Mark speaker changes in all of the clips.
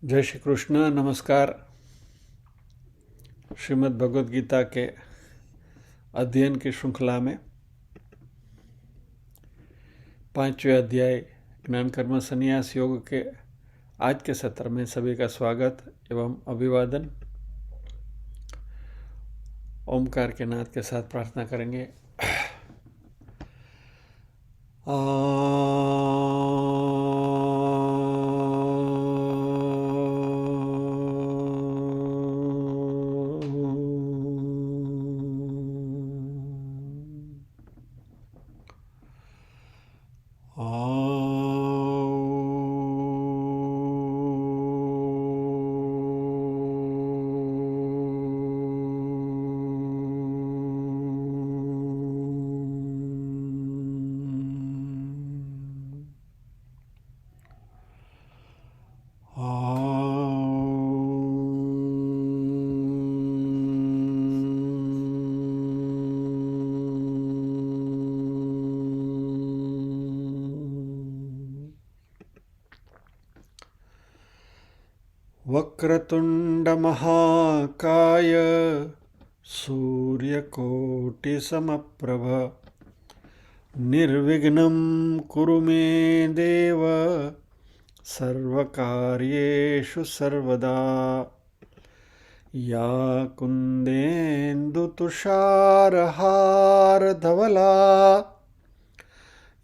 Speaker 1: जय श्री कृष्ण। नमस्कार। श्रीमद् भगवद गीता के अध्ययन की श्रृंखला में 5वें अध्याय ज्ञान कर्म संन्यास योग के आज के सत्र में सभी का स्वागत एवं अभिवादन। ओमकार के नाद के साथ प्रार्थना करेंगे। वक्रतुण्डमहाकाय सूर्यकोटिसमप्रभ निर्विघ्नं कुरु मे देव सर्वकार्येषु सर्वदा। या कुन्देन्दुतुषारहारधवला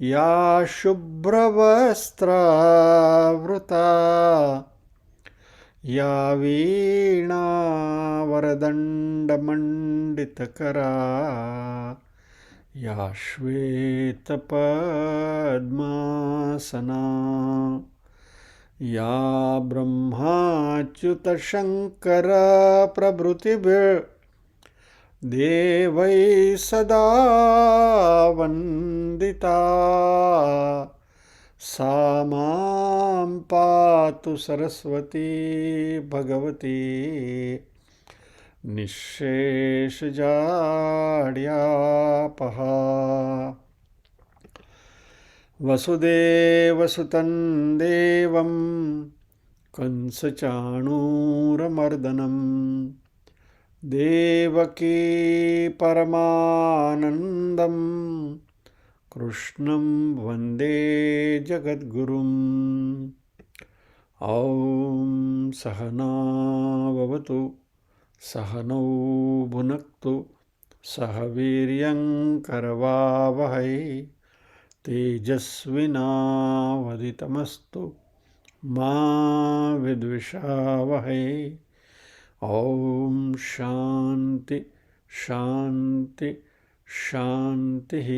Speaker 1: या शुभ्रवस्त्रावृता या वीणावरदण्डमण्डितकरा या श्वेतपद्मासना या ब्रह्माच्युतशङ्करप्रभृतिभिर्देवैः सदा वन्दिता सा मां पातु सरस्वती भगवती निःशेषजाड्यापहा। वसुदेवसुतं देवं कंसचाणूरमर्दनं देवकी परमानन्दं कृष्णं वन्दे जगद्गुरुम्। ॐ सहना भवतु सहनौ भुनक्तु सह वीर्यं करवावहै तेजस्विनावधितमस्तु मा विद्विषावहै। ॐ शान्ति शान्ति शान्तिः।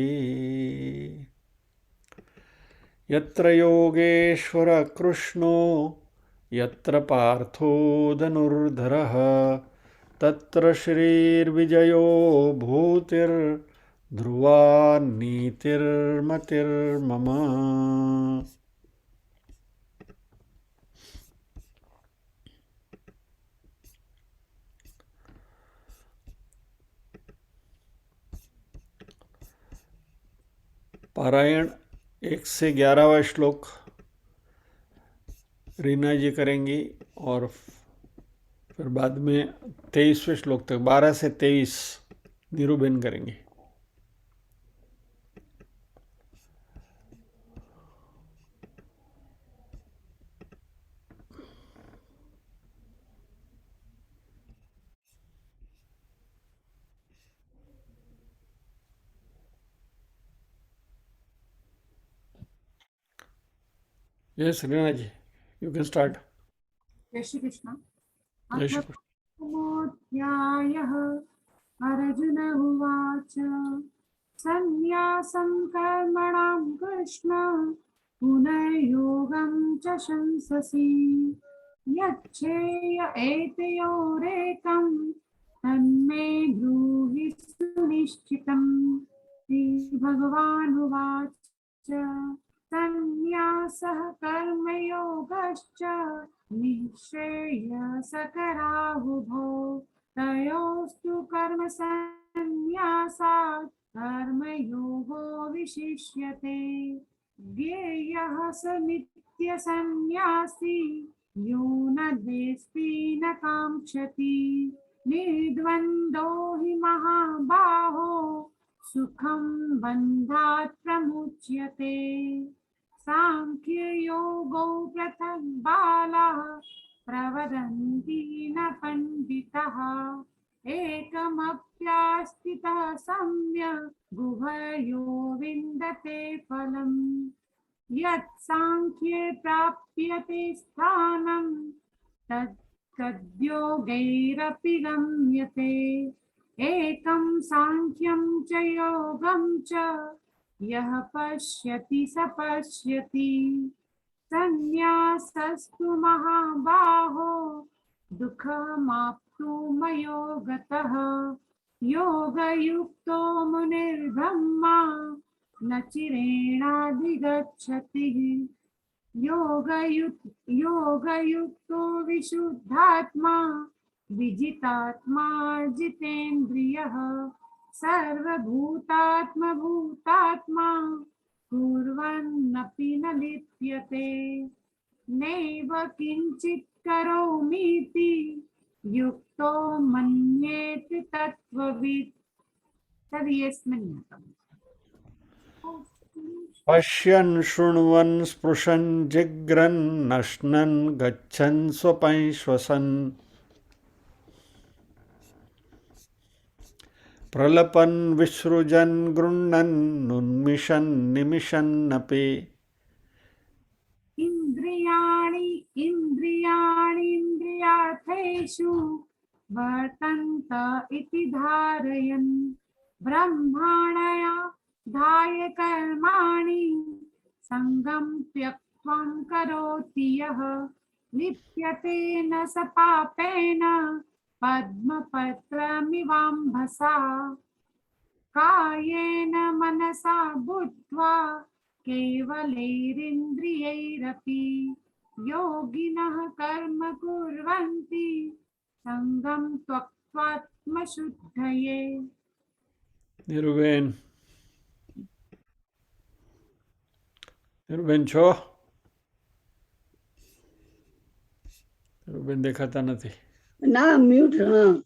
Speaker 1: यत्र योगेश्वर कृष्णो यत्र पार्थो धनुर्धरः तत्र श्रीर्विजयो भूतिर्ध्रुवा नीतिर्मतिर्मम। पारायण 1 से 11वां श्लोक रीना जी करेंगी और फिर बाद में 23वें श्लोक तक 12 से 23 नीरूबेन करेंगे। Yes Reena ji, you can start.
Speaker 2: जय श्री कृष्ण।
Speaker 1: जय
Speaker 2: अथ
Speaker 1: श्री कृष्ण।
Speaker 2: प्रथमोऽध्यायः। अर्जुन उवाच सन्न्यासं कर्मणां कृष्ण पुनर्योगं च शंससि यच्छेय एतयोरेकं तन्मे ब्रूहि सुनिश्चितम्। श्रीभगवानुवाच सन्न्यासः कर्मयोगश्च निःश्रेयसकरावुभौ तयोस्तु कर्मसन्न्यासात् कर्मयोगो विशिष्यते। ज्ञेयः स नित्यसन्न्यासी यो न द्वेष्टि न काङ्क्षति निर्द्वन्द्वो हि महाबाहो सुखं बन्धात् प्रमुच्यते सांख्ययोगो पृथक् बालाः प्रवदन्ति न पण्डिताः एकमप्यास्थितः सम्यक् गुह्यो विन्दते फलम् यत् सांख्ये प्राप्यते स्थानं तद्योगैरपि गम्यते एकं सांख्यं च योगं च यः पश्यति स पश्यति संन्यासस्तु महाबाहो दुःखमाप्तुमयो गतः योगयुक्तो मुनिर्ब्रह्मा न चिरेणाधिगच्छति योगयुक्तो विशुद्धात्मा विजितात्मा जितेन्द्रियः सर्वभूतात्मभूतात्मा कुर्वन्नपि न लिप्यते नैव किञ्चित् करोमीति युक्तो मन्येति तत्त्ववित् तर्यस्मिन्
Speaker 1: पश्यन् शृण्वन् स्पृशन् जिघ्रन् नश्नन् गच्छन् स्वपन् श्वसन् प्रलपन् विसृजन् गृह्णन् उन्मिषन् निमिषन्नपि
Speaker 2: इन्द्रियाणीन्द्रियार्थेषु वर्तन्त इति धारयन् ब्रह्माणया धाय कर्माणि सङ्गं त्यक्त्वा करोति यः लिप्यते न स पापेन पद्मपत्रमिवाम्भसा कायेन मनसा बुद्ध्वा केवलैरिन्द्रियैरपि योगिनः कर्म कुर्वन्ति सङ्गं त्यक्त्वात्मशुद्धये
Speaker 1: નિરુબેન છો? નિરુબેન દેખાતા નથી.
Speaker 3: ના મ્યુટ. હા,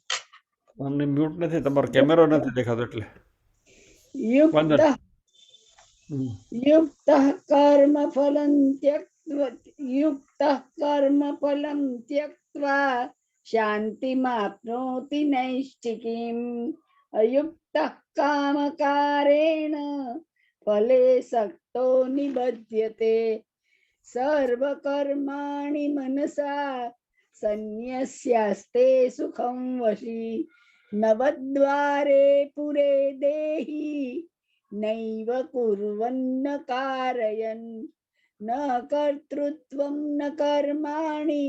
Speaker 1: અમને મ્યુટ નથી, તમારો કેમેરો નથી દેખાતો એટલે
Speaker 3: યુક્ત યુક્તઃ કર્મફલં ત્યક્ત્વા શાંતિમાપ્નોતિ નૈષ્ઠિકીम् અયુક્તઃ કામકારેણ ફલે સક્તો નિબધ્યતે સર્વકર્માણિ મનસા સન્યસ્યાસ્તે સુખં વશી નવદ્વારે પુરે દેહી નૈવ કુર્વन्न કારયન ન કર્તૃત્વં ન કર્માણિ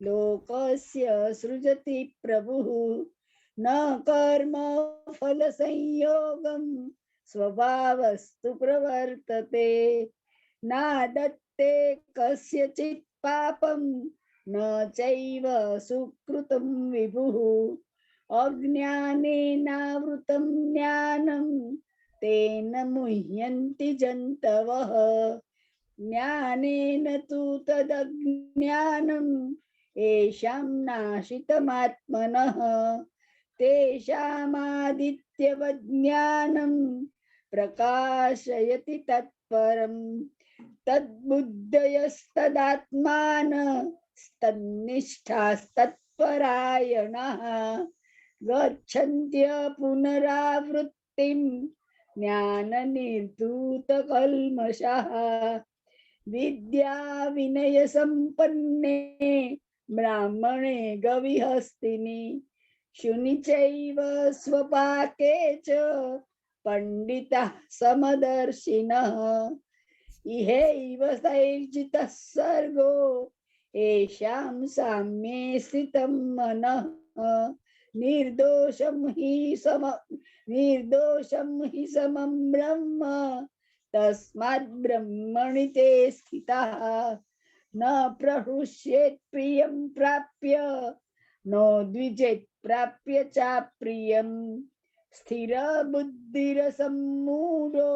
Speaker 3: લોકસ્ય સૃજતિ પ્રભુઃ ન કર્મ ફલ સંયોગમ સ્વભાવસ્તુ પ્રવર્તતે નાદત્તે કસ્યચિત પાપમ ન ચૈવ સુકૃતમ વિભુઃ અજ્ઞાનેનાવૃતમ જ્ઞાનમ તેન મુહ્યન્તિ જંતવઃ જ્ઞાનેન તુ તદજ્ઞાનમ એષાં નાશિતમાત્મનઃ તેષામાદિત્યવજ્ઞાનમ પ્રકાશયતિ તત્પરમ તદ્બુદ્ધયસ્તદાત્માન તન્નિષ્ઠાસ્તત્પરાયણઃ ગચ્છન્ત્ય પુનરાવૃત્તિમ જ્ઞાનનિર્ધૂતકલ્મષઃ વિદ્યા વિનય સંપન્ને બ્રાહ્મણે ગવિહસ્તિની શુનિ ચૈવ સ્વપાકે ચ પંડિતઃ સમદર્શિનઃ ઇહૈવ સૈર્જિતઃ સર્ગો એષાં સામ્યે સ્થિतं મનઃ निर्दोषं हि समं ब्रह्म तस्मात् ब्रह्मणि ते स्थितः न प्रहृष्येत् प्रियं प्राप्य नो द्विजेत् प्राप्य च प्रियं स्थिर बुद्धिरसम्मूढो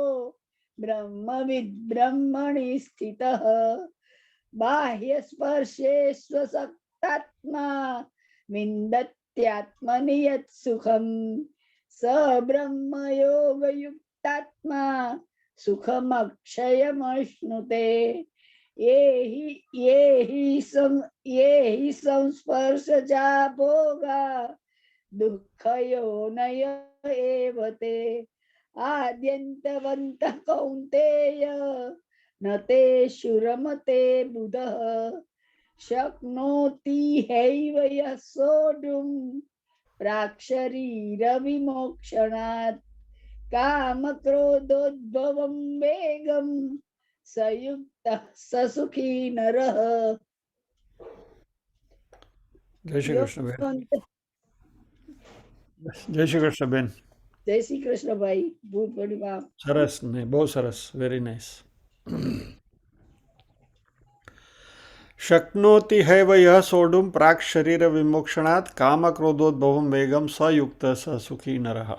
Speaker 3: ब्रह्मविद् ब्रह्मणि स्थितः बाह्य स्पर्शे स्वसक्तात्मा विन्दत्यात्मनि यत् सुखम स ब्रह्म योग युक्तात्मा सुखम अक्षयमश्नुते ये ही संस्पर्शजा भोगा दुःखयोनय एव ते आद्यन्तवन्तः कौन्तेय न ते शुरमते बुधः शक्नोति हैव यः सोढुम् प्राक्शरीरविमोक्षणात् कामक्रोधोद्भवं वेगं सयुक्तः स सुखी नरः।
Speaker 1: જય શ્રી કૃષ્ણ બેન. જય શ્રી કૃષ્ણ બેન.
Speaker 3: જય શ્રી કૃષ્ણ ભાઈ. ભૂત પૂર્ણિમા.
Speaker 1: સરસ ને બહુ સરસ. Very nice. शक्नोति हैव यः सोढुं प्राक् शरीर विमोक्षणात् काम क्रोधोद्भवं वेगम सयुक्त स सुखी नरः।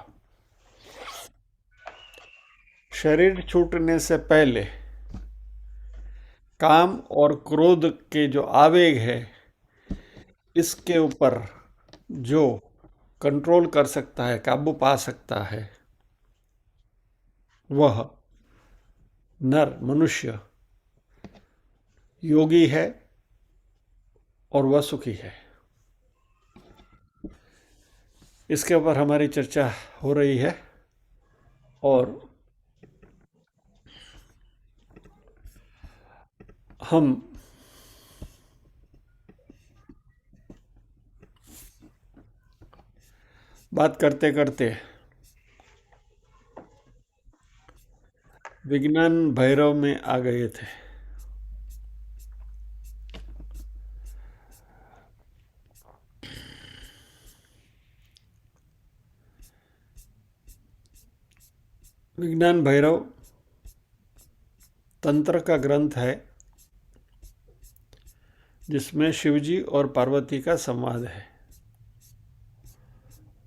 Speaker 1: शरीर छूटने से पहले काम और क्रोध के जो आवेग है इसके ऊपर जो कंट्रोल कर सकता है, काबू पा सकता है, वह नर मनुष्य योगी है और वह सुखी है। इसके ऊपर हमारी चर्चा हो रही है और हम बात करते करते विज्ञान भैरव में आ गए थे। विज्ञान भैरव तंत्र का ग्रंथ है जिसमें शिवजी और पार्वती का संवाद है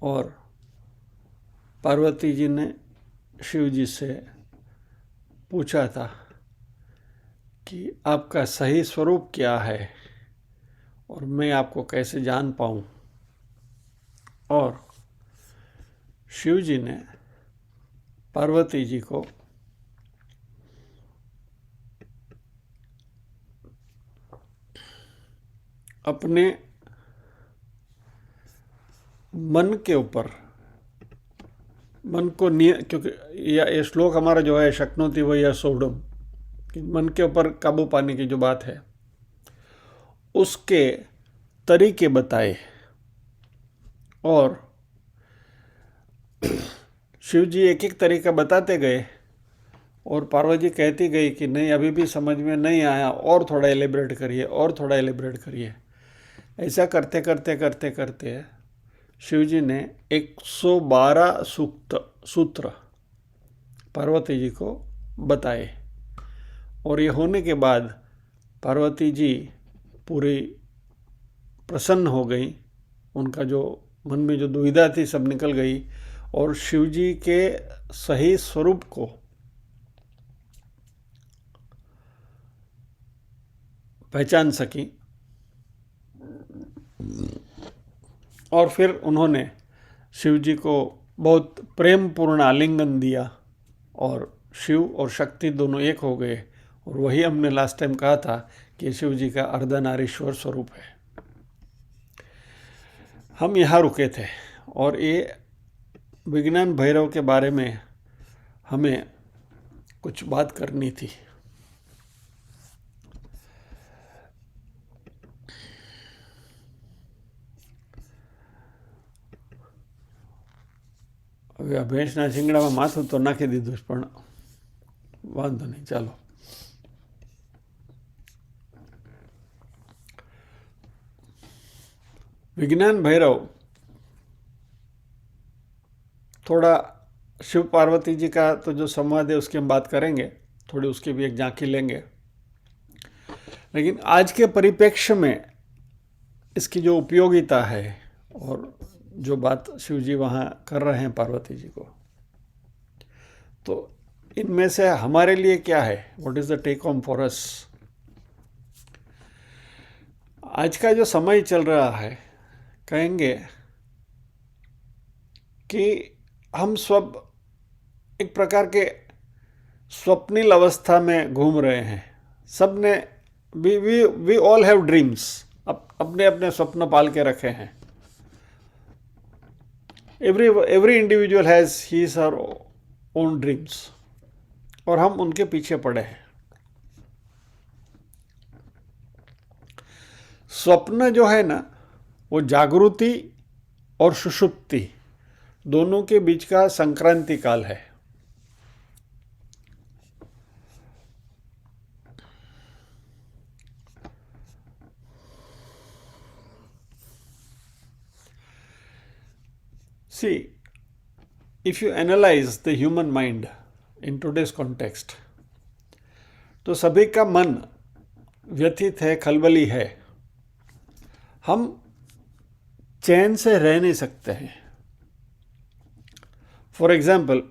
Speaker 1: और पार्वती जी ने शिवजी से पूछा था कि आपका सही स्वरूप क्या है और मैं आपको कैसे जान पाऊं, और शिवजी ने पार्वती जी को अपने मन के ऊपर, मन को क्योंकि ये श्लोक हमारा जो है शक्नोति वही सोढुम, कि मन के ऊपर काबू पाने की जो बात है उसके तरीके बताए और शिव जी एक एक तरीका बताते गए और पार्वती कहती गई कि नहीं अभी भी समझ में नहीं आया, और थोड़ा एलिब्रेट करिए और थोड़ा एलिब्रेट करिए। ऐसा करते करते करते करते शिवजी ने 112 सूत्र पार्वती जी को बताए और ये होने के बाद पार्वती जी पूरी प्रसन्न हो गई। उनका जो मन में जो दुविधा थी सब निकल गई और शिवजी के सही स्वरूप को पहचान सकी। और फिर उन्होंने शिवजी को बहुत प्रेम पूर्ण आलिंगन दिया और शिव और शक्ति दोनों एक हो गए। और वही हमने लास्ट टाइम कहा था कि शिवजी का अर्धनारीश्वर स्वरूप है। हम यहाँ रुके थे और ये विज्ञान भैरव के बारे में हमें कुछ बात करनी थी। હવે આ ભેંસના શિંગડામાં માથું તો નાખી દીધું પણ વાંધો નહીં, ચાલો। विज्ञान भैरव थोड़ा शिव पार्वती जी का तो जो संवाद है उसकी हम बात करेंगे, थोड़ी उसकी भी एक झांकी लेंगे। लेकिन आज के परिप्रेक्ष्य में इसकी जो उपयोगिता है और जो बात शिव जी वहाँ कर रहे हैं पार्वती जी को, तो इनमें से हमारे लिए क्या है, what is the take home for us. आज का जो समय चल रहा है, कहेंगे कि हम सब एक प्रकार के स्वप्निल अवस्था में घूम रहे हैं। सब ने वी ऑल हैव ड्रीम्स, अपने अपने स्वप्न पाल के रखे हैं। एवरी इंडिविजुअल हैज हिज और ओन ड्रीम्स, और हम उनके पीछे पड़े हैं। स्वप्न जो है ना, वो जागृति और सुषुप्ति दोनों के बीच का संक्रांति काल है। See, if you analyze the human mind in today's context, तो सभी का मन व्यथित है, खलबली है। हम चैन से रह नहीं सकते हैं। फॉर एग्जाम्पल,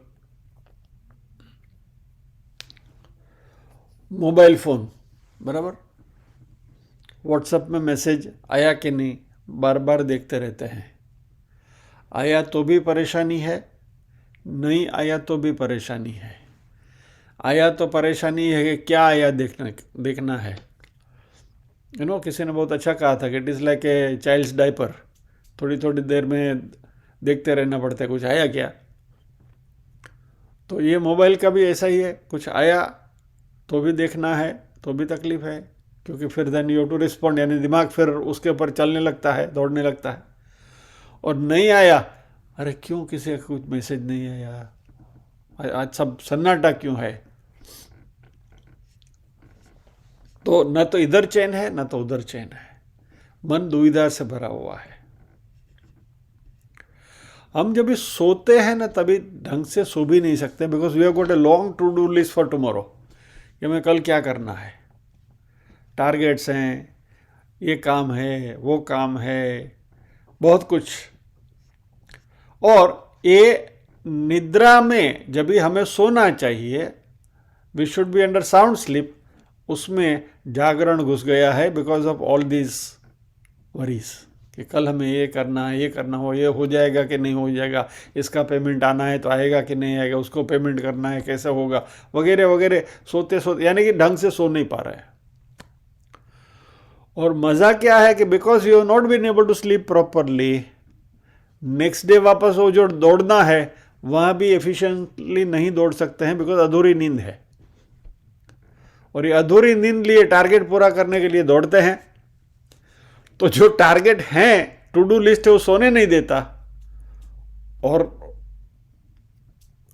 Speaker 1: मोबाइल फोन, बराबर, व्हाट्सएप में मैसेज आया कि नहीं, बार बार देखते रहते हैं। आया तो भी परेशानी है, नहीं आया तो भी परेशानी है। आया तो परेशानी है कि क्या आया देखना है। किसी ने बहुत अच्छा कहा था कि it is like a child's diaper, थोड़ी थोड़ी देर में देखते रहना पड़ता है कुछ आया क्या। तो ये मोबाइल का भी ऐसा ही है, कुछ आया तो भी देखना है, तो भी तकलीफ है, क्योंकि फिर देन यू टू रिस्पॉन्ड, यानी दिमाग फिर उसके ऊपर चलने लगता है, दौड़ने लगता है। और नहीं आया, अरे क्यों किसी का कुछ मैसेज नहीं आया, आज सब सन्नाटा क्यों है। तो न तो इधर चैन है, न तो उधर चैन है। मन दुविधा से भरा हुआ है। हम जब भी सोते हैं ना, तभी ढंग से सो भी नहीं सकते, because we have got a long to do list for tomorrow, कि हमें कल क्या करना है। टारगेट्स हैं, ये काम है, वो काम है, बहुत कुछ। और ये निद्रा में जब भी हमें सोना चाहिए, we should be under sound sleep, उसमें जागरण घुस गया है because of all these worries, कि कल हमें ये करना है, ये करना हो, ये हो जाएगा कि नहीं हो जाएगा, इसका पेमेंट आना है तो आएगा कि नहीं आएगा, उसको पेमेंट करना है कैसे होगा, वगैरह वगैरह। सोते सोते यानी कि ढंग से सो नहीं पा रहे हैं। और मज़ा क्या है कि because you have not been able to sleep properly, next day वापस वो जो दौड़ना है वहाँ भी एफिशिएंटली नहीं दौड़ सकते हैं, बिकॉज अधूरी नींद है। और ये अधूरी नींद लिए टारगेट पूरा करने के लिए दौड़ते हैं, तो जो टारगेट है, टू डू लिस्ट है, वो सोने नहीं देता।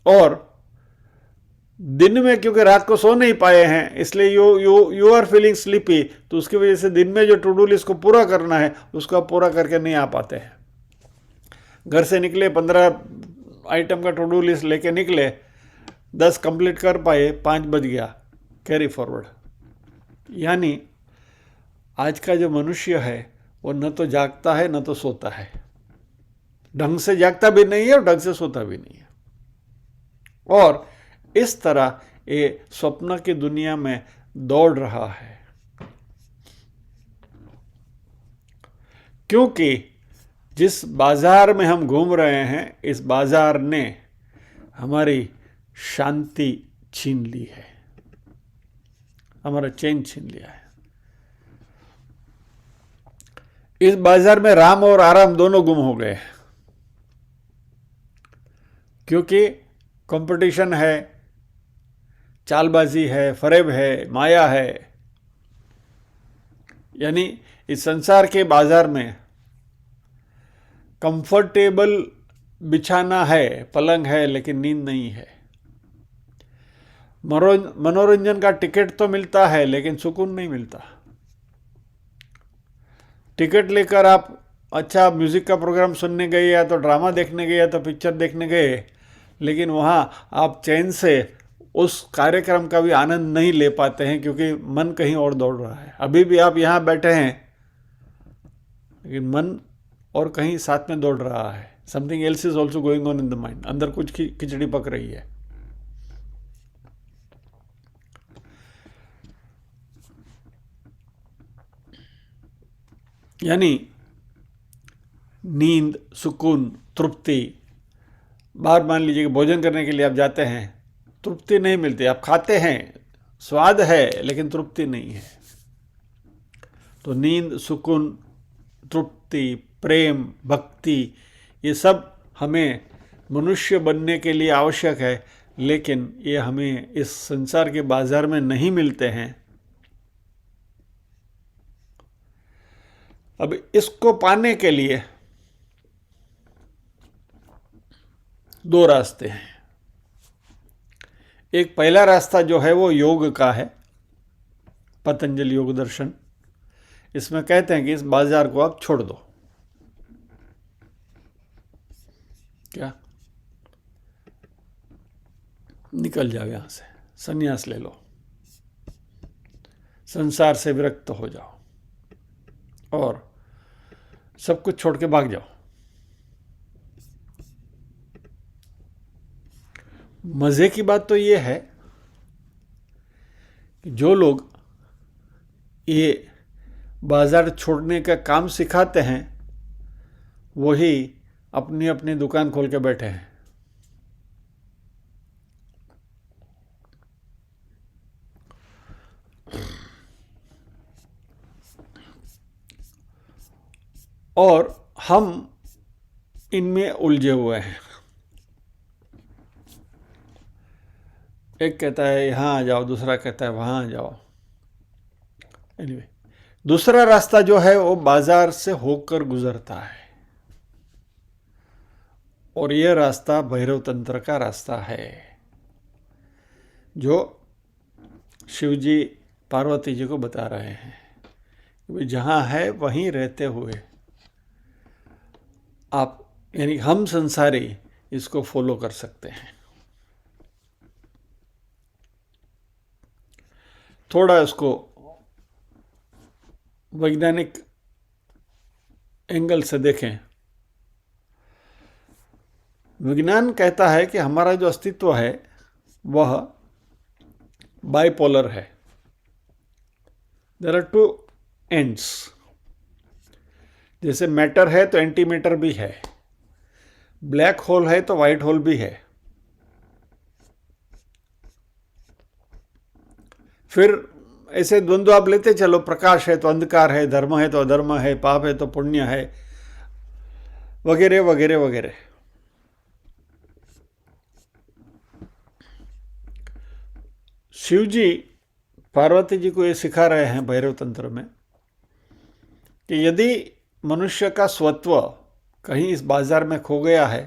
Speaker 1: और दिन में क्योंकि रात को सो नहीं पाए हैं, इसलिए यू आर फीलिंग स्लीपी, तो उसकी वजह से दिन में जो टू डू लिस्ट को पूरा करना है उसको आप पूरा करके नहीं आ पाते हैं। घर से निकले, 15 आइटम का टू डू लिस्ट लेके निकले, 10 कंप्लीट कर पाए, 5 बज गया, कैरी फॉरवर्ड। यानी आज का जो मनुष्य है वो न तो जागता है न तो सोता है, ढंग से जागता भी नहीं है और ढंग से सोता भी नहीं है। और इस तरह ये स्वप्न की दुनिया में दौड़ रहा है, क्योंकि जिस बाजार में हम घूम रहे हैं, इस बाजार ने हमारी शांति छीन ली है, हमारा चैन छीन लिया है। इस बाजार में राम और आराम दोनों गुम हो गए, क्योंकि कंपटीशन है, चालबाजी है, फरेब है, माया है। यानी इस संसार के बाजार में कंफर्टेबल बिछाना है, पलंग है, लेकिन नींद नहीं है। मनोरंजन का टिकट तो मिलता है, लेकिन सुकून नहीं मिलता। टिकट लेकर आप अच्छा म्यूजिक का प्रोग्राम सुनने गए, या तो ड्रामा देखने गए, या तो पिक्चर देखने गए, लेकिन वहाँ आप चैन से उस कार्यक्रम का भी आनंद नहीं ले पाते हैं, क्योंकि मन कहीं और दौड़ रहा है। अभी भी आप यहाँ बैठे हैं, लेकिन मन और कहीं साथ में दौड़ रहा है। Something else is also going on in the mind, अंदर कुछ खिचड़ी पक रही है। यानी नींद, सुकून, तृप्ति। बाहर मान लीजिए कि भोजन करने के लिए आप जाते हैं, तृप्ति नहीं मिलती, आप खाते हैं, स्वाद है लेकिन तृप्ति नहीं है। तो नींद, सुकून, तृप्ति, प्रेम, भक्ति, ये सब हमें मनुष्य बनने के लिए आवश्यक है, लेकिन ये हमें इस संसार के बाजार में नहीं मिलते हैं। अब इसको पाने के लिए दो रास्ते हैं। एक पहला रास्ता जो है वो योग का है, पतंजलि योग दर्शन। इसमें कहते हैं कि इस बाजार को आप छोड़ दो। क्या? निकल जाओ यहां से, संन्यास ले लो, संसार से विरक्त हो जाओ और सब कुछ छोड़ के भाग जाओ। मजे की बात तो ये है कि जो लोग ये बाजार छोड़ने का काम सिखाते हैं वही अपनी अपनी दुकान खोल के बैठे हैं। और हम इनमें उलझे हुए हैं। एक कहता है यहां आ जाओ, दूसरा कहता है वहां आ जाओ। एनीवे, दूसरा रास्ता जो है वो बाजार से होकर गुजरता है, और यह रास्ता भैरव तंत्र का रास्ता है, जो शिवजी पार्वती जी को बता रहे हैं कि जहां है वहीं रहते हुए आप, यानी हम संसारी, इसको फॉलो कर सकते हैं। थोड़ा इसको वैज्ञानिक एंगल से देखें। विज्ञान कहता है कि हमारा जो अस्तित्व है वह बाइपोलर है। There are two ends. जैसे मैटर है तो एंटी मैटर भी है, ब्लैक होल है तो व्हाइट होल भी है। फिर ऐसे द्वंद्व आप लेते चलो, प्रकाश है तो अंधकार है, धर्म है तो अधर्म है, पाप है तो पुण्य है, वगैरह वगैरह वगैरह। शिवजी पार्वती जी को ये सिखा रहे हैं भैरव तंत्र में कि यदि मनुष्य का स्वत्व कहीं इस बाजार में खो गया है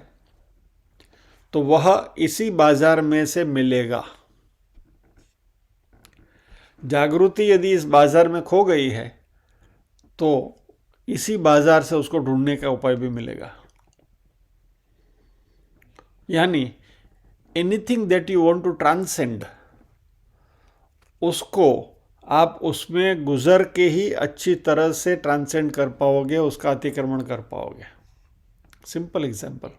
Speaker 1: तो वह इसी बाजार में से मिलेगा। जागृति यदि इस बाजार में खो गई है तो इसी बाजार से उसको ढूंढने का उपाय भी मिलेगा। यानी anything that you want to transcend, उसको आप उसमें गुजर के ही अच्छी तरह से ट्रांसेंड कर पाओगे, उसका अतिक्रमण कर पाओगे। सिंपल एग्जांपल,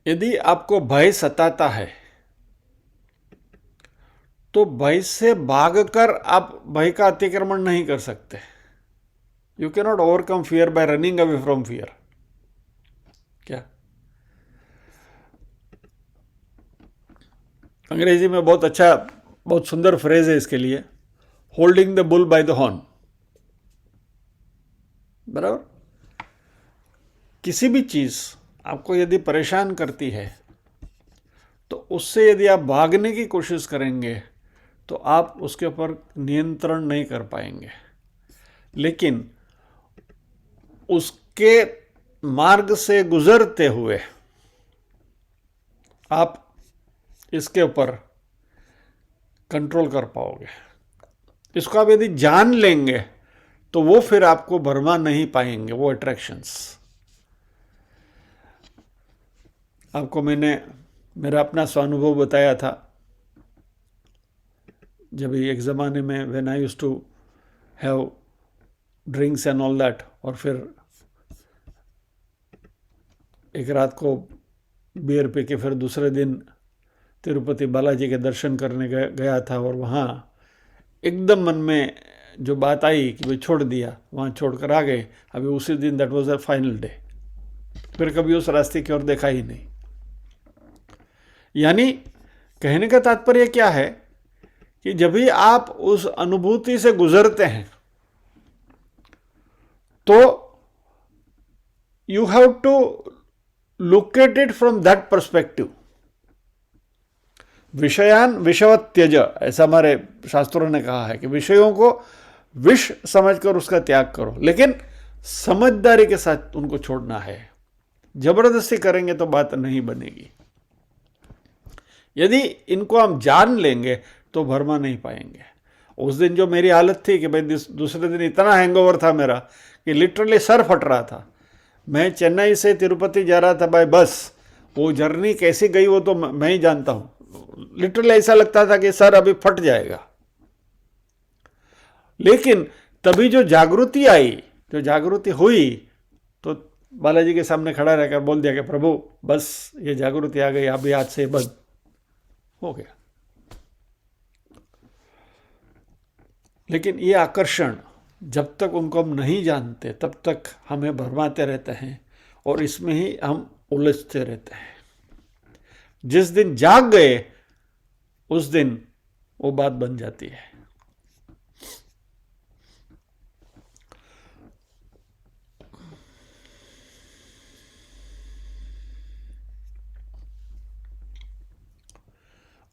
Speaker 1: यदि आपको भय सताता है तो भय से भागकर आप भय का अतिक्रमण नहीं कर सकते। You can not overcome fear bye running away from fear. क्या? अंग्रेजी में बहुत अच्छा, बहुत सुंदर फ्रेज है इसके लिए, holding the bull by the horn. बराबर? किसी भी चीज आपको यदि परेशान करती है तो उससे यदि आप भागने की कोशिश करेंगे तो आप उसके ऊपर नियंत्रण नहीं कर पाएंगे, लेकिन उसके मार्ग से गुजरते हुए आप इसके ऊपर कंट्रोल कर पाओगे। इसको आप यदि जान लेंगे तो वो फिर आपको भरमा नहीं पाएंगे, वो अट्रैक्शंस। आपको मैंने मेरा अपना स्वानुभव बताया था, जब एक ज़माने में when I used to have drinks and all that, और फिर एक रात को बियर पी के फिर दूसरे दिन तिरुपति बालाजी के दर्शन करने गया था, और वहाँ एकदम मन में जो बात आई कि भाई छोड़ दिया, वहाँ छोड़कर आ गए, अभी उसी दिन that was the final day, फिर कभी उस रास्ते की ओर देखा ही नहीं। यानी कहने का तात्पर्य क्या है कि जब भी आप उस अनुभूति से गुजरते हैं तो you have to look at it from that perspective. विषयान विषवत त्यज, ऐसा हमारे शास्त्रों ने कहा है कि विषयों को विष समझकर उसका त्याग करो, लेकिन समझदारी के साथ उनको छोड़ना है। जबरदस्ती करेंगे तो बात नहीं बनेगी। यदि इनको हम जान लेंगे तो भरमा नहीं पाएंगे। उस दिन जो मेरी हालत थी कि भाई दूसरे दिन इतना हैंगओवर था मेरा कि लिटरली सर फट रहा था। मैं चेन्नई से तिरुपति जा रहा था बाय बस, वो जर्नी कैसी गई वो तो मैं ही जानता हूँ। लिटरली ऐसा लगता था कि सर अभी फट जाएगा। लेकिन तभी जो जागृति आई, जो जागृति हुई, तो बालाजी के सामने खड़ा रहकर बोल दिया कि प्रभु बस ये जागृति आ गई, अभी आज से बंद हो गया। लेकिन ये आकर्षण जब तक उनको हम नहीं जानते तब तक हमें भरमाते रहते हैं और इसमें ही हम उलझते रहते हैं। जिस दिन जाग गए उस दिन वो बात बन जाती है।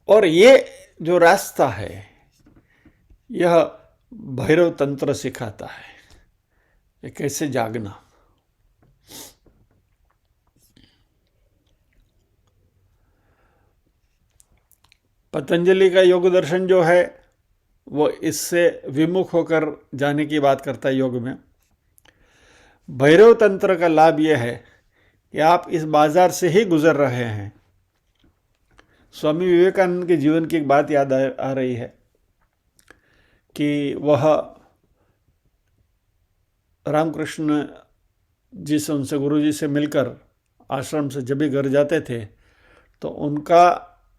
Speaker 1: और ये जो रास्ता है यह भैरव तंत्र सिखाता है कि कैसे जागना। पतंजलि का योग दर्शन जो है वो इससे विमुख होकर जाने की बात करता है योग में। भैरव तंत्र का लाभ यह है कि आप इस बाजार से ही गुजर रहे हैं। स्वामी विवेकानंद के जीवन की एक बात याद आ रही है कि वह रामकृष्ण जी से, उनसे गुरु जी से मिलकर आश्रम से जब भी घर जाते थे तो उनका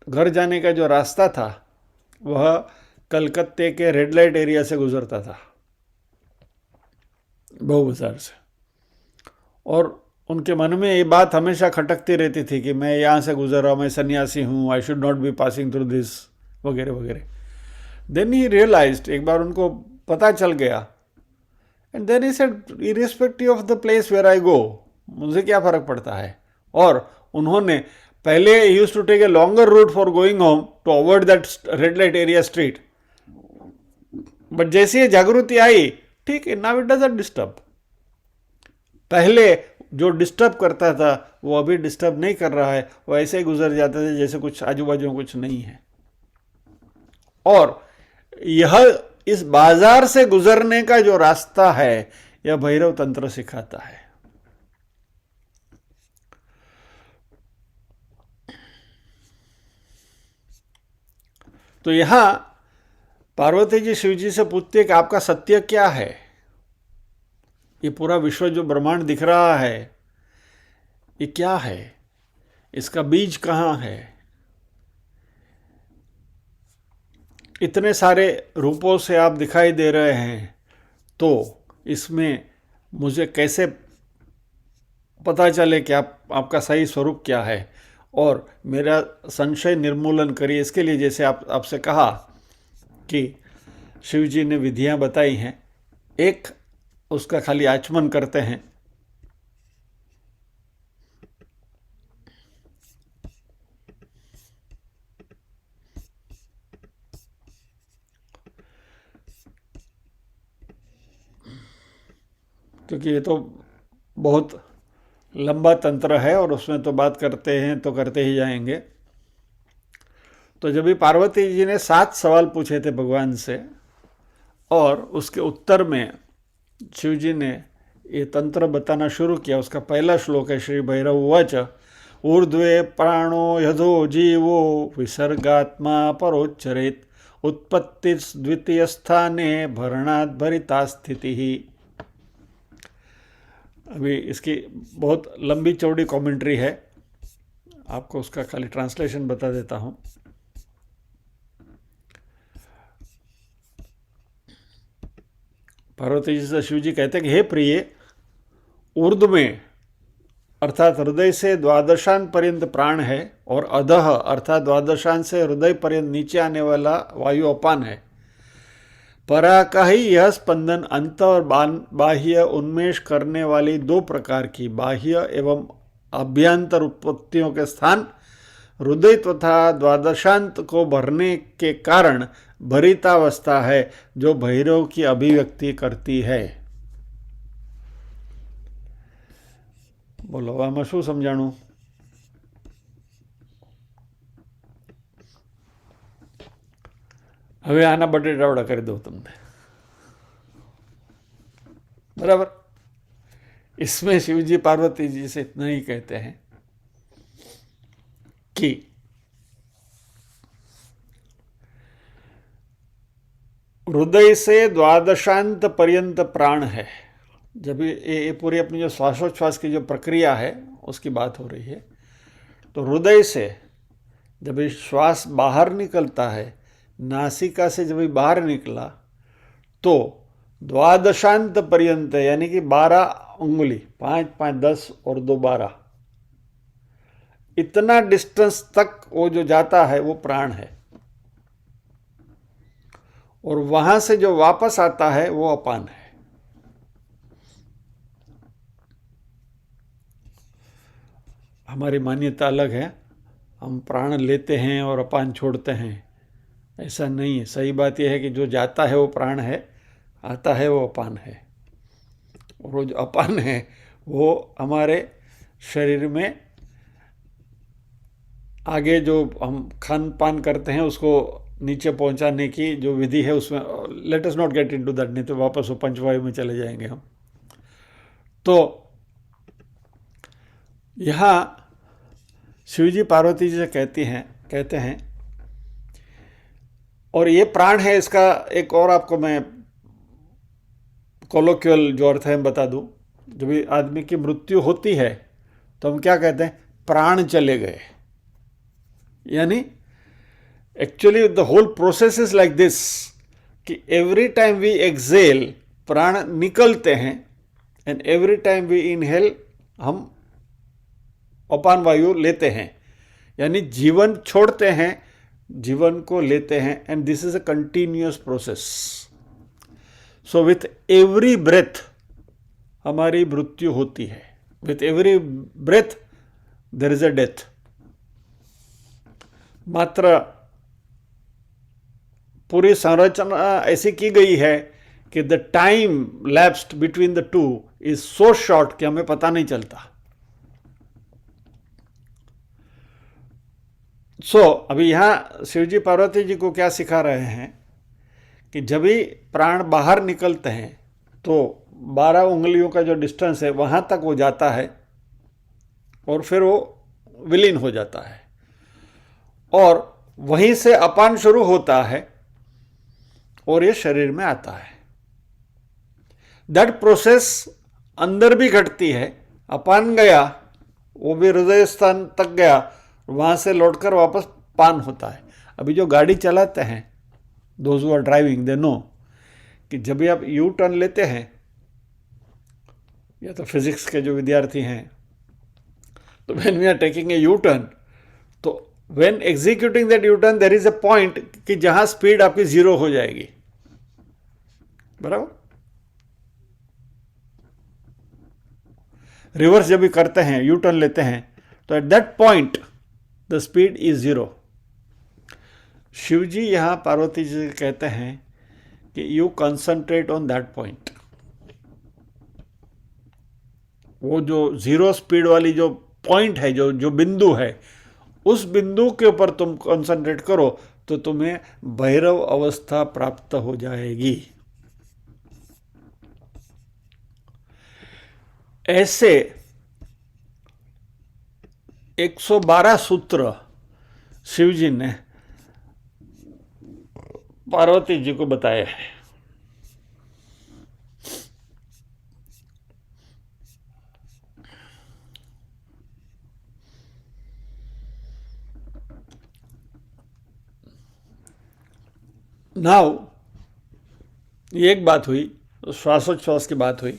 Speaker 1: घर जाने का जो रास्ता था वह कलकत्ते के रेड लाइट एरिया से गुजरता था, बहु बाजार से। और उनके मन में ये बात हमेशा खटकती रहती थी कि मैं यहाँ से गुजर रहा हूँ, मैं सन्यासी हूँ, I should not be passing through this वगैरह वगैरह। देन ही रियलाइज्ड, एक बार उनको पता चल गया, and then he said irrespective of the place where I go, मुझे क्या फ़र्क पड़ता है। और उन्होंने पहले used to take a longer route for going home to avoid that red light area street, but जैसे ये जागृति आई, ठीक है, नाउ इट डजंट डिस्टर्ब। पहले जो डिस्टर्ब करता था वो अभी डिस्टर्ब नहीं कर रहा है, वो ऐसे ही गुजर जाते थे जैसे कुछ आजू बाजू कुछ नहीं है। और यह इस बाजार से गुजरने का जो रास्ता है यह भैरव तंत्र सिखाता है। तो यहां पार्वती जी शिव जी से पूछते कि आपका सत्य क्या है। ये पूरा विश्व जो ब्रह्मांड दिख रहा है ये क्या है, इसका बीज कहाँ है। इतने सारे रूपों से आप दिखाई दे रहे हैं, तो इसमें मुझे कैसे पता चले कि आपका सही स्वरूप क्या है, और मेरा संशय निर्मूलन करिए। इसके लिए जैसे आपसे कहा कि शिव जी ने विधियां बताई हैं, एक उसका खाली आचमन करते हैं, क्योंकि ये तो बहुत लंबा तंत्र है और उसमें तो बात करते हैं तो करते ही जाएंगे। तो जब भी पार्वती जी ने 7 सवाल पूछे थे भगवान से और उसके उत्तर में शिव जी ने ये तंत्र बताना शुरू किया। उसका पहला श्लोक है श्री भैरव उवाच ऊर्ध्वे प्राणो यधो जीवो विसर्गात्मा परोच्चरेत उत्पत्ति द्वितीय स्थाने भरणात् भरिता स्थिति ही। अभी इसकी बहुत लंबी चौड़ी कमेंट्री है, आपको उसका खाली ट्रांसलेशन बता देता हूँ। पार्वती जी से शिव जी कहते हैं कि हे प्रिय, ऊर्ध्व में अर्थात हृदय से द्वादशांत पर्यंत प्राण है और अधः अर्थात द्वादशांत से हृदय पर्यंत नीचे आने वाला वायु अपान है। परा का ही यह स्पंदन अंत और बाह्य उन्मेष करने वाली दो प्रकार की बाह्य एवं अभ्यंतर उत्पत्तियों के स्थान हृदय तथा द्वादशांत को भरने के कारण भरितावस्था है जो भैरव की अभिव्यक्ति करती है। बोलो आमां शुं समझाणुं? હવે આના બટેટાવડા કરી દઉં તમને, बराबर। इसमें शिवजी पार्वती जी से इतना ही कहते हैं कि हृदय से द्वादशांत पर्यंत प्राण है। जब ये पूरी अपनी जो श्वासोच्छ्वास की जो प्रक्रिया है उसकी बात हो रही है, तो हृदय से जब ये श्वास बाहर निकलता है, नासिका से जब ये बाहर निकला तो द्वादशांत पर्यंत यानी कि 12 उंगली, 5 5 10 और 2 12, इतना डिस्टेंस तक वो जो जाता है वो प्राण है, और वहां से जो वापस आता है वो अपान है। हमारी मान्यता अलग है, हम प्राण लेते हैं और अपान छोड़ते हैं, ऐसा नहीं है। सही बात यह है कि जो जाता है वो प्राण है, आता है वो अपान है, और वो जो अपान है वो हमारे शरीर में आगे जो हम खान पान करते हैं उसको नीचे पहुंचाने की जो विधि है उसमें, let us not get into that, नहीं तो वापस वो पंचवायु में चले जाएंगे हम। तो यहाँ शिवजी पार्वती जी से कहते हैं और ये प्राण है। इसका एक और आपको मैं कोलोक्युअल जो अर्थ है बता दूं, जब आदमी की मृत्यु होती है तो हम क्या कहते हैं? प्राण चले गए। यानी actually the whole process is like this कि एवरी टाइम वी एक्सेल प्राण निकलते हैं, and every time we inhale हम अपान वायु लेते हैं। यानी जीवन छोड़ते हैं, जीवन को लेते हैं, and this is a continuous process. So with every breath हमारी मृत्यु होती है, with every breath there is a death. मात्र पूरी संरचना ऐसी की गई है कि the time lapsed between the two is so short कि हमें पता नहीं चलता। अभी यहां शिवजी पार्वती जी को क्या सिखा रहे हैं कि जब भी प्राण बाहर निकलते हैं तो 12 उंगलियों का जो डिस्टेंस है वहां तक वो जाता है, और फिर वो विलीन हो जाता है, और वहीं से अपान शुरू होता है और ये शरीर में आता है। दैट प्रोसेस अंदर भी घटती है। अपान गया, वो भी हृदय स्थान तक गया, वहां से लौटकर वापस पान होता है। अभी जो गाड़ी चलाते हैं, those who are driving they know कि जब भी आप यू टर्न लेते हैं, या तो फिजिक्स के जो विद्यार्थी हैं, तो when we are taking a U turn, तो when executing that U turn there is a point कि जहां स्पीड आपकी 0 हो जाएगी, बराबर। रिवर्स जब भी करते हैं, यू टर्न लेते हैं, तो at that point the speed is 0। Shivji यहां पार्वती जी से कहते हैं कि you concentrate on that point. वो जो 0 स्पीड वाली जो पॉइंट है, जो बिंदु है, उस बिंदु के ऊपर तुम कंसंट्रेट करो तो तुम्हें भैरव अवस्था प्राप्त हो जाएगी। ऐसे 112 सूत्र शिवजी ने पार्वती जी को बताए हैं। नाउ ये एक बात हुई श्वासोच्छ्वास की बात हुई,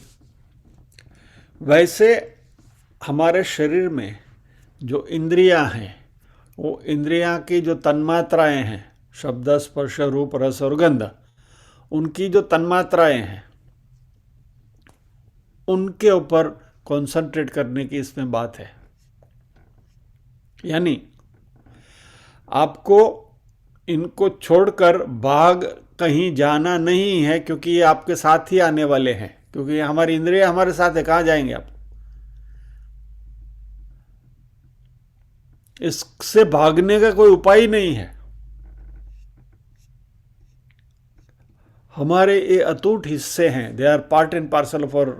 Speaker 1: वैसे हमारे शरीर में जो इंद्रियां हैं, वो इंद्रियां की जो तन्मात्राएं हैं, शब्द स्पर्श रूप रस और गंध, उनकी जो तन्मात्राएं हैं उनके ऊपर कंसंट्रेट करने की इसमें बात है। यानी आपको इनको छोड़कर भाग कहीं जाना नहीं है, क्योंकि ये आपके साथ ही आने वाले हैं, क्योंकि ये हमारी इंद्रियां हमारे साथ है, कहाँ जाएंगे आप। इससे भागने का कोई उपाय नहीं है। हमारे ये अटूट हिस्से हैं, they are part and parcel of our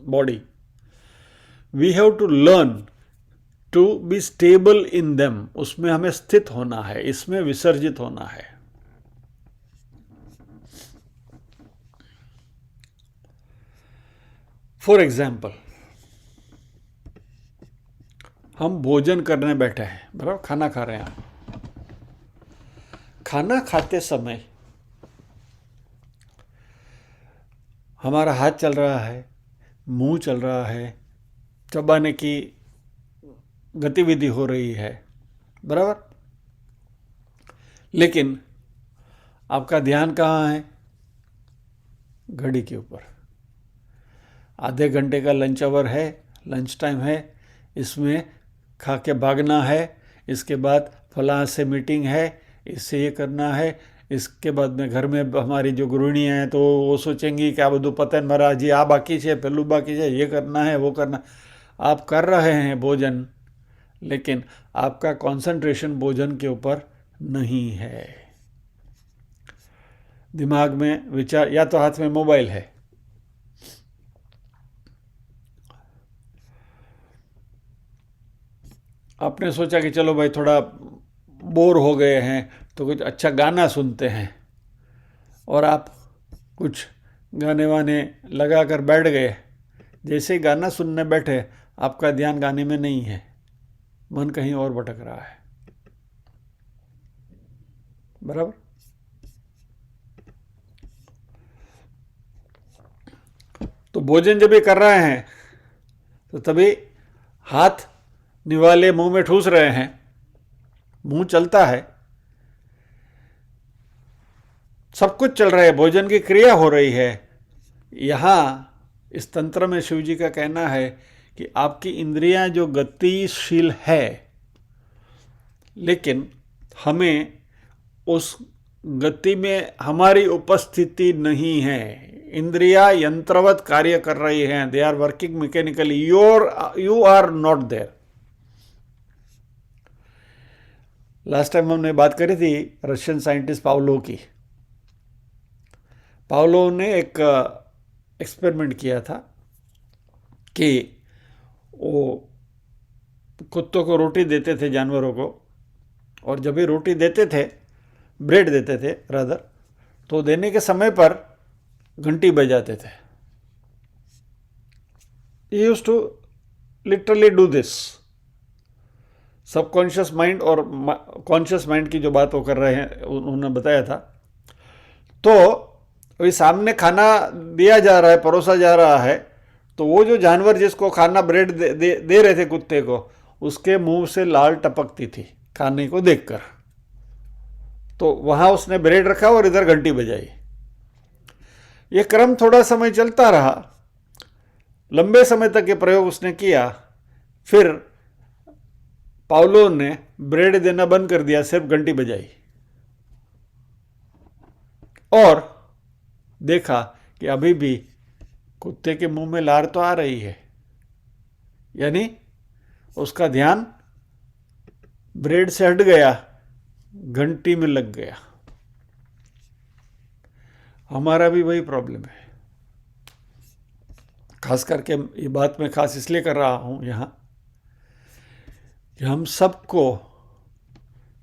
Speaker 1: body. We have to learn to be stable in them, उसमें हमें स्थित होना है, इसमें विसर्जित होना है। फॉर एग्जाम्पल, हम भोजन करने बैठे हैं, बराबर, खाना खा रहे हैं। खाना खाते समय हमारा हाथ चल रहा है, मुंह चल रहा है, चबाने की गतिविधि हो रही है, बराबर। लेकिन आपका ध्यान कहाँ है? घड़ी के ऊपर। आधे घंटे का लंच आवर है, लंच टाइम है, इसमें खा के भागना है, इसके बाद फलां से मीटिंग है, इससे ये करना है, इसके बाद में घर में हमारी जो गृहिणियाँ हैं तो वो सोचेंगी कि आ બધું પતે ને મારા હજી આ બાકી છે, પેલું બાકી છે, ये करना है, वो करना। आप कर रहे हैं भोजन, लेकिन आपका कंसंट्रेशन भोजन के ऊपर नहीं है। दिमाग में विचार, या तो हाथ में मोबाइल है, आपने सोचा कि चलो भाई थोड़ा बोर हो गए हैं तो कुछ अच्छा गाना सुनते हैं, और आप कुछ गाने वाने लगा कर बैठ गए। जैसे ही गाना सुनने बैठे, आपका ध्यान गाने में नहीं है, मन कहीं और भटक रहा है, बराबर। तो भोजन जब ये कर रहे हैं तो तभी हाथ निवाले मुंह में ठूस रहे हैं, मुंह चलता है, सब कुछ चल रहा है, भोजन की क्रिया हो रही है। यहाँ इस तंत्र में शिव जी का कहना है कि आपकी इंद्रियां जो गतिशील है, लेकिन हमें उस गति में हमारी उपस्थिति नहीं है। इंद्रियां यंत्रवत कार्य कर रही हैं, they are working mechanically, you are not there. Last time हमने बात करी थी रशियन साइंटिस्ट पावलोव की। पावलोव ने एक एक्सपेरिमेंट किया था कि वो कुत्तों को रोटी देते थे, जानवरों को, और जब भी रोटी देते थे, ब्रेड देते थे रादर, तो देने के समय पर घंटी बजाते थे। He used to literally do this। Subconscious mind और कॉन्शियस माइंड की जो बात वो कर रहे हैं, उन्होंने बताया था। तो अभी सामने खाना दिया जा रहा है, परोसा जा रहा है, तो वो जो जानवर जिसको खाना ब्रेड दे रहे थे कुत्ते को, उसके मुंह से लाल टपकती थी खाने को देखकर। तो वहाँ उसने ब्रेड रखा और इधर घंटी बजाई। ये क्रम थोड़ा समय चलता रहा, लंबे समय तक ये प्रयोग उसने किया। फिर पावलोव ने ब्रेड देना बंद कर दिया, सिर्फ घंटी बजाई, और देखा कि अभी भी कुत्ते के मुंह में लार तो आ रही है, यानी उसका ध्यान ब्रेड से हट गया, घंटी में लग गया। हमारा भी वही प्रॉब्लम है। खास करके ये बात मैं खास इसलिए कर रहा हूं यहाँ कि हम सबको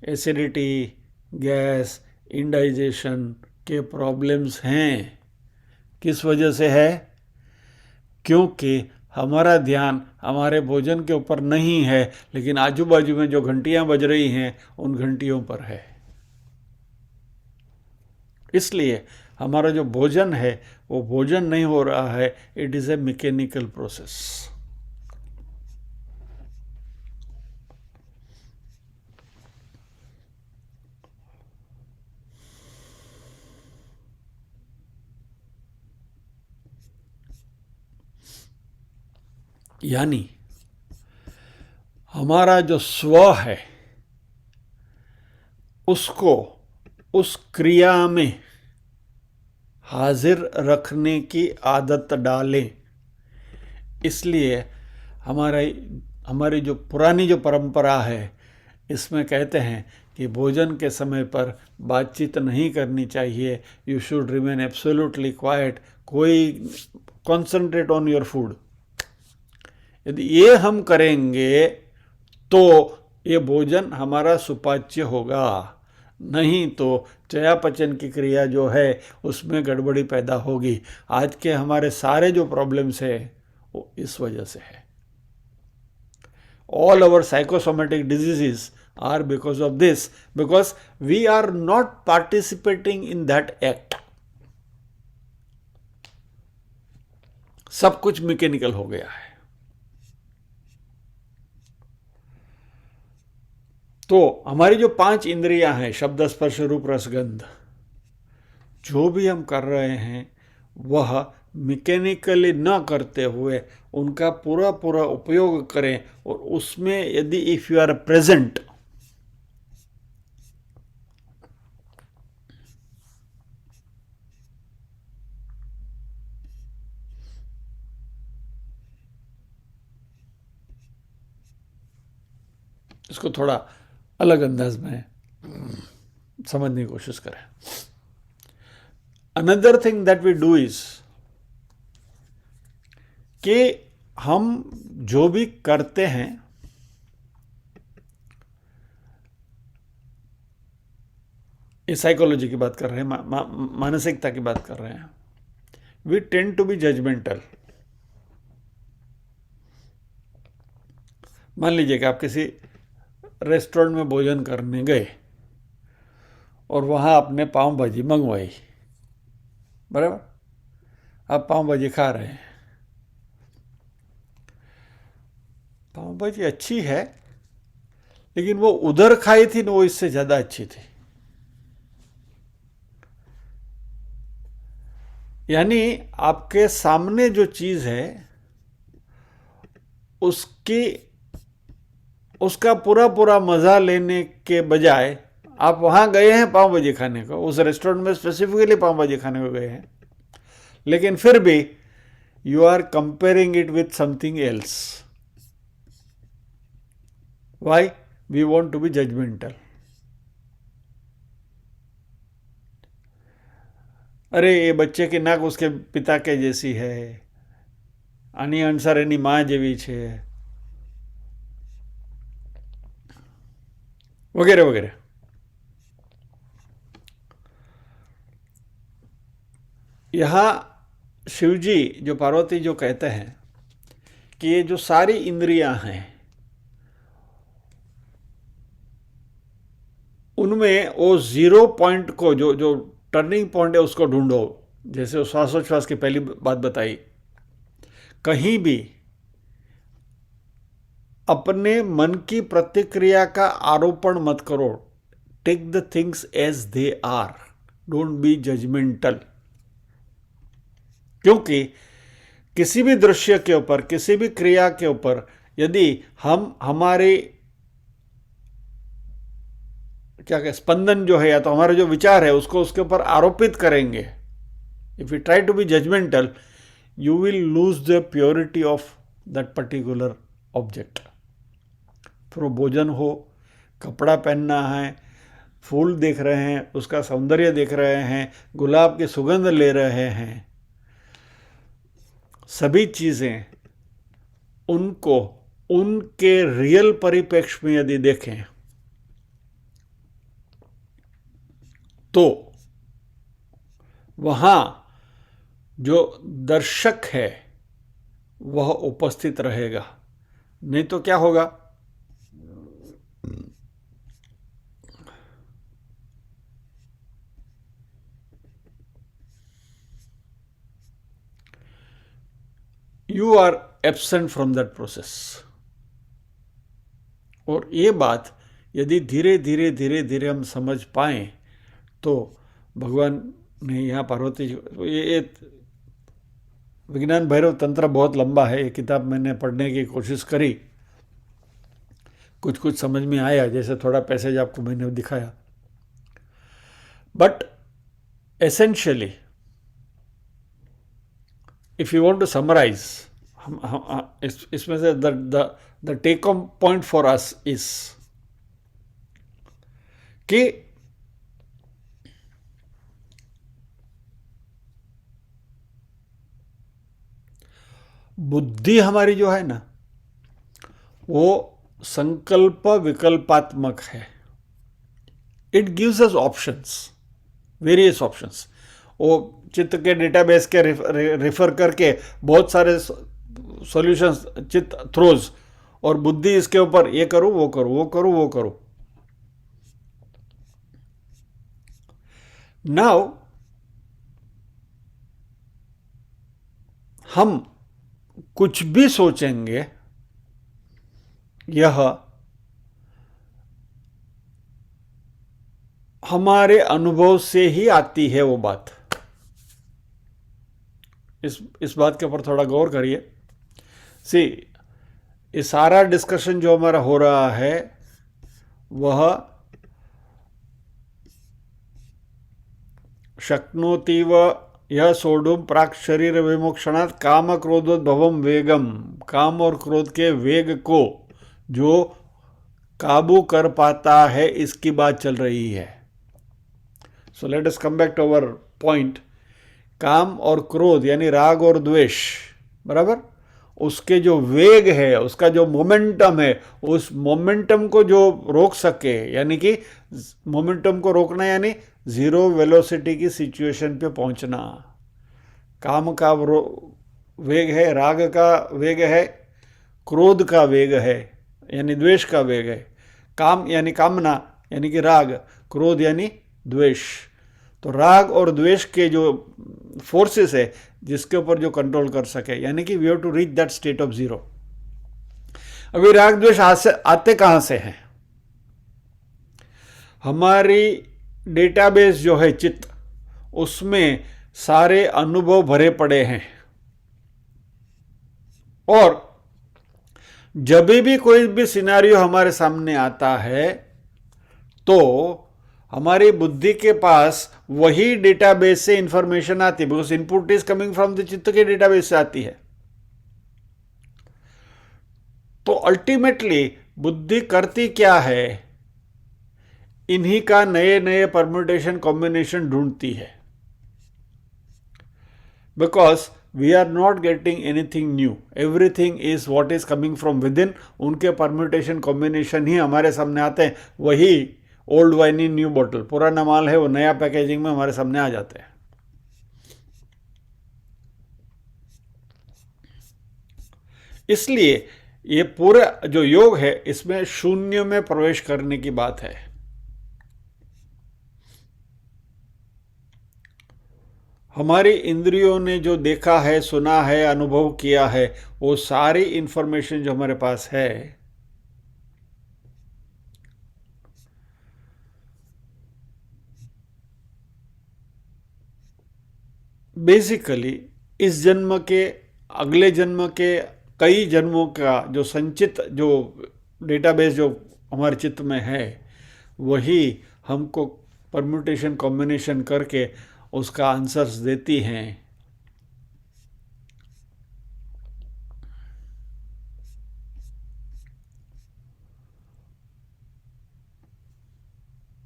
Speaker 1: एसिडिटी, गैस, इंडाइजेशन के प्रॉब्लम्स हैं। किस वजह से है? क्योंकि हमारा ध्यान हमारे भोजन के ऊपर नहीं है, लेकिन आजू बाजू में जो घंटियां बज रही हैं उन घंटियों पर है। इसलिए हमारा जो भोजन है वो भोजन नहीं हो रहा है, it is a mechanical process. यानी हमारा जो स्व है उसको उस क्रिया में हाजिर रखने की आदत डालें। इसलिए हमारी जो पुरानी जो परंपरा है इसमें कहते हैं कि भोजन के समय पर बातचीत नहीं करनी चाहिए, you should remain absolutely quite, कोई कॉन्सेंट्रेट ऑन योर फूड। यदि ये हम करेंगे तो ये भोजन हमारा सुपाच्य होगा, नहीं तो चयापचय की क्रिया जो है उसमें गड़बड़ी पैदा होगी। आज के हमारे सारे जो प्रॉब्लम्स है वो इस वजह से है। All our psychosomatic diseases are because of this, because we are not participating in that act. सब कुछ मैकेनिकल हो गया है। तो हमारी जो 5 इंद्रियां हैं, शब्द स्पर्श रूप रस गंध, जो भी हम कर रहे हैं वह मैकेनिकली न करते हुए उनका पूरा पूरा उपयोग करें। और उसमें यदि इफ यू आर प्रेजेंट, इसको थोड़ा अलग अंदाज में समझने की कोशिश करें। Another thing that we do is कि हम जो भी करते हैं ये साइकोलॉजी की बात कर रहे हैं, मानसिकता की बात कर रहे हैं। We tend to be judgmental. मान लीजिए कि आप किसी रेस्टोरेंट में भोजन करने गए और वहाँ आपने पाव भाजी मंगवाई, बराबर, आप पाव भाजी खा रहे हैं, पाव भाजी अच्छी है लेकिन वो उधर खाई थी ना वो इससे ज़्यादा अच्छी थी। यानी आपके सामने जो चीज़ है उसका पूरा पूरा मज़ा लेने के बजाय आप वहाँ गए हैं पाव भाजी खाने को, उस रेस्टोरेंट में स्पेसिफिकली पाव भाजी खाने को गए हैं, लेकिन फिर भी you are comparing it with something else. Why? We want to be judgmental. अरे ये बच्चे की नाक उसके पिता के जैसी है, आनी अंसार एनी माँ जेवी छे, वगैरह वगैरह। यहाँ शिवजी जो पार्वती जो कहते हैं कि ये जो सारी इंद्रियां हैं उनमें वो 0 पॉइंट को जो टर्निंग पॉइंट है उसको ढूंढो। जैसे श्वासोच्छ्वास की पहली बात बताई, कहीं भी अपने मन की प्रतिक्रिया का आरोपण मत करो। Take the things as they are, don't be judgmental. क्योंकि किसी भी दृश्य के ऊपर, किसी भी क्रिया के ऊपर यदि हम हमारे क्या कहें स्पंदन जो है या तो हमारा जो विचार है उसको उसके ऊपर आरोपित करेंगे, if you try to be judgmental you will lose the purity of that particular object. फिर वो भोजन हो, कपड़ा पहनना है, फूल देख रहे हैं, उसका सौंदर्य देख रहे हैं, गुलाब की सुगंध ले रहे हैं, सभी चीज़ें उनको उनके रियल परिप्रेक्ष्य में यदि देखें तो वहाँ जो दर्शक है वह उपस्थित रहेगा। नहीं तो क्या होगा, you are absent from that process. और ये बात यदि धीरे धीरे धीरे धीरे हम समझ पाएं तो भगवान ने यहाँ पार्वती जी, ये विज्ञान भैरव तंत्र बहुत लंबा है, ये किताब मैंने पढ़ने की कोशिश करी, कुछ कुछ समझ में आया, जैसे थोड़ा पैसेज आपको मैंने दिखाया, but essentially if you want to summarise, इसमें से the take home point for us is कि बुद्धि हमारी जो है ना वो संकल्प विकल्पात्मक है. It gives us options, various options. वो चित्त के डेटाबेस के रेफर करके बहुत सारे सॉल्यूशंस चित्त थ्रोज, और बुद्धि इसके ऊपर ये करूं वो करूं वो करूं वो करूं. नाउ हम कुछ भी सोचेंगे, यह हमारे अनुभव से ही आती है वो बात. इस बात के ऊपर थोड़ा गौर करिए. सी, ये सारा डिस्कशन जो हमारा हो रहा है वह शक्नोतीव यह सोढुम प्राक शरीर विमोक्षणात् काम क्रोधोद्भवम वेगम, काम और क्रोध के वेग को जो काबू कर पाता है, इसकी बात चल रही है. So let us come back to our point. काम और क्रोध यानी राग और द्वेष, बराबर, उसके जो वेग है, उसका जो मोमेंटम है, उस मोमेंटम को जो रोक सके, यानी कि मोमेंटम को रोकना यानी जीरो वेलोसिटी की सिचुएशन पे पहुंचना. काम का वेग है, राग का वेग है, क्रोध का वेग है यानी द्वेष का वेग है. काम यानी कामना यानी कि राग, क्रोध यानी द्वेष. तो राग और द्वेष के जो फोर्सेस है जिसके ऊपर जो कंट्रोल कर सके, यानी कि we have to reach that state of zero. अभी राग द्वेष आते कहां से हैं? हमारी डेटाबेस जो है चित्त, उसमें सारे अनुभव भरे पड़े हैं, और जब भी कोई भी सिनेरियो हमारे सामने आता है तो हमारी बुद्धि के पास वही डेटाबेस से इंफॉर्मेशन आती है, because input is coming from the चित्त के डेटाबेस से आती है. तो अल्टीमेटली बुद्धि करती क्या है? इन्हीं का नए नए परम्यूटेशन कॉम्बिनेशन ढूंढती है, because we are not getting anything new, everything is what is coming from within. उनके परम्यूटेशन कॉम्बिनेशन ही हमारे सामने आते हैं. वही old wine in new bottle, पुराना माल है वो नया पैकेजिंग में हमारे सामने आ जाते हैं. इसलिए ये पूरा जो योग है इसमें शून्य में प्रवेश करने की बात है. हमारी इंद्रियों ने जो देखा है, सुना है, अनुभव किया है, वो सारी इंफॉर्मेशन जो हमारे पास है, बेसिकली इस जन्म के, अगले जन्म के, कई जन्मों का जो संचित जो डेटाबेस जो हमारे चित्त में है, वही हमको परम्यूटेशन कॉम्बिनेशन करके उसका आंसर्स देती हैं.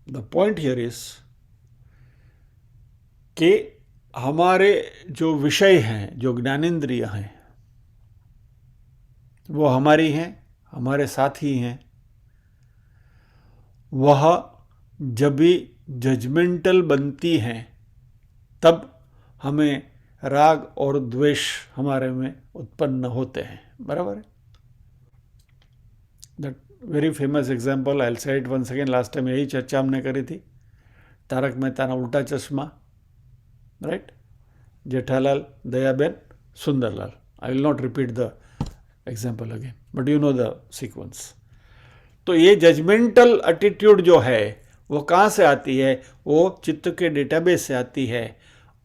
Speaker 1: द पॉइंट हियर इज कि हमारे जो विषय हैं, जो ज्ञानेंद्रिय हैं, वो हमारी हैं, हमारे साथी हैं. वह जब भी जजमेंटल बनती हैं तब हमें राग और द्वेष हमारे में उत्पन्न होते हैं, बराबर है. That very famous example, I will say it once again, last time यही चर्चा हमने करी थी. तारक मेहता ना Ooltah Chashmah, right? Jethalal, Dayaben, Sundarlal, I will not repeat the example again, but you know the sequence. तो ये जजमेंटल एटीट्यूड जो है वो कहाँ से आती है? वो चित्त के डेटाबेस से आती है।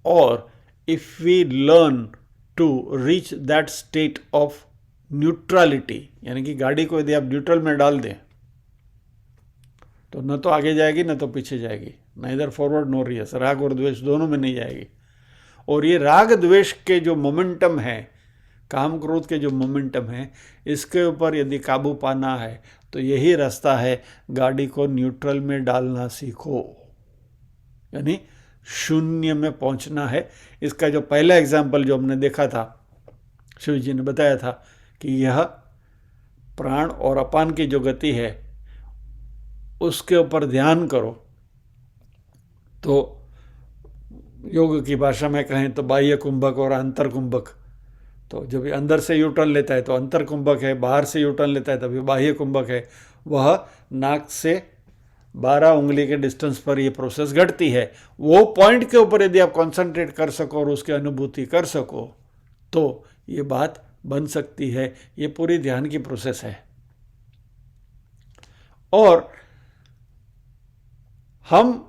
Speaker 1: और if we learn to reach that state of neutrality, यानी कि गाड़ी को यदि आप न्यूट्रल में डाल दें तो न तो आगे जाएगी न तो पीछे जाएगी, न इधर फॉरवर्ड नो रिवर्स, राग और द्वेष दोनों में नहीं जाएगी। और ये राग द्वेष के जो मोमेंटम है, काम क्रोध के जो मोमेंटम है, इसके ऊपर यदि काबू पाना है तो यही रास्ता है, गाड़ी को न्यूट्रल में डालना सीखो, यानी शून्य में पहुंचना है। इसका जो पहला एग्जाम्पल जो हमने देखा था, शिव जी ने बताया था कि यह प्राण और अपान की जो गति है उसके ऊपर ध्यान करो। तो योग की भाषा में कहें तो बाह्य कुंभक और अंतर कुंभक, तो जब ये अंदर से यूटर्न लेता है तो अंतर कुंभक है, बाहर से यूटर्न लेता है तभी बाह्य कुंभक है। वह नाक से 12 उंगली के डिस्टेंस पर ये प्रोसेस घटती है। वो पॉइंट के ऊपर यदि आप कंसंट्रेट कर सको और उसकी अनुभूति कर सको तो ये बात बन सकती है। ये पूरी ध्यान की प्रोसेस है। और हम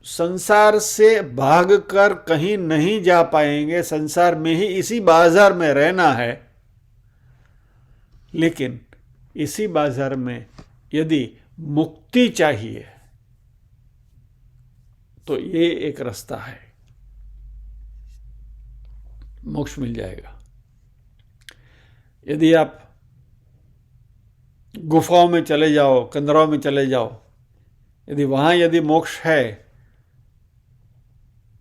Speaker 1: संसार से भागकर कहीं नहीं जा पाएंगे, संसार में ही इसी बाजार में रहना है। लेकिन इसी बाजार में यदि मुक्ति चाहिए तो ये एक रास्ता है, मोक्ष मिल जाएगा। यदि आप गुफाओं में चले जाओ, कंदराओं में चले जाओ, यदि वहाँ यदि मोक्ष है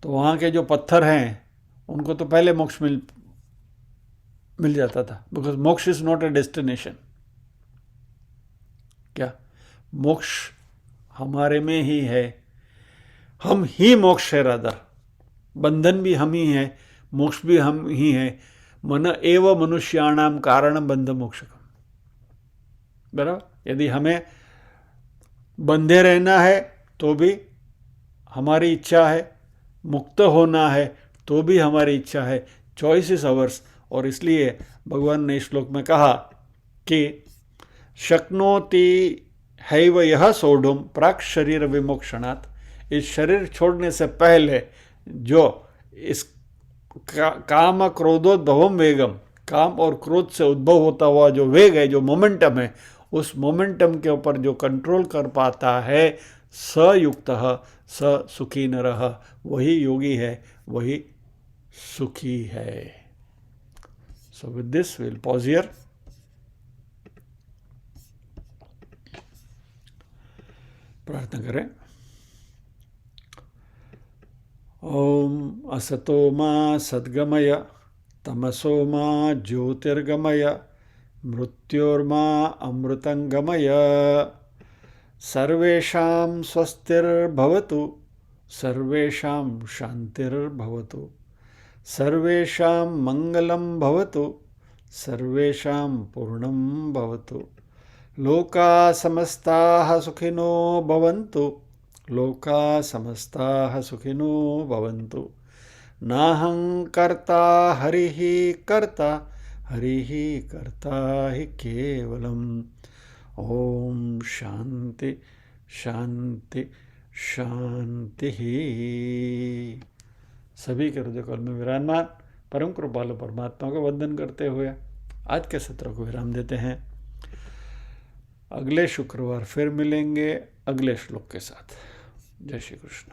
Speaker 1: तो वहाँ के जो पत्थर हैं उनको तो पहले मोक्ष मिल जाता था, बिकॉज मोक्ष इज नॉट ए डेस्टिनेशन। क्या मोक्ष हमारे में ही है, हम ही मोक्ष है। राधा बंधन भी हम ही है, मोक्ष भी हम ही है। मन एव मनुष्याणाम कारण बंध मोक्षकम, बराबर। यदि हमें बंधे रहना है तो भी हमारी इच्छा है, मुक्त होना है तो भी हमारी इच्छा है। Choice is ours. और इसलिए भगवान ने श्लोक में कहा कि शक्नोति हैव यह सोढ़ुम प्राक शरीर विमोक्षणात्। इस शरीर छोड़ने से पहले जो इस काम क्रोधोद्भवम वेगम, काम और क्रोध से उद्भव होता हुआ जो वेग है, जो मोमेंटम है, उस मोमेंटम के ऊपर जो कंट्रोल कर पाता है, स युक्तः स सुखी नरः, वही योगी है, वही सुखी है। So with this will pause here. प्रार्थना करें। ओम असतो मा सद्गमय तमसो मा ज्योतिर्गमय मृत्योर्मा अमृतंगमय। सर्वेषां स्वस्तिर्भवतु, सर्वेषां शान्तिर्भवतु, सर्वेषां मंगलं भवतु, सर्वेषां पूर्णं भवतु। लोका समस्ताः सुखिनो भवन्तु, लोका समस्ताः सुखिनो भवन्तु। नाहं कर्ता हरिः कर्ता, हरिः कर्ता हि केवलम्। ओम शांति शांति शांति। सभी के हृदय कल में विराजमान परम कृपालु परमात्मा को वंदन करते हुए आज के सत्र को विराम देते हैं। अगले शुक्रवार फिर मिलेंगे अगले श्लोक के साथ। जय श्री कृष्ण।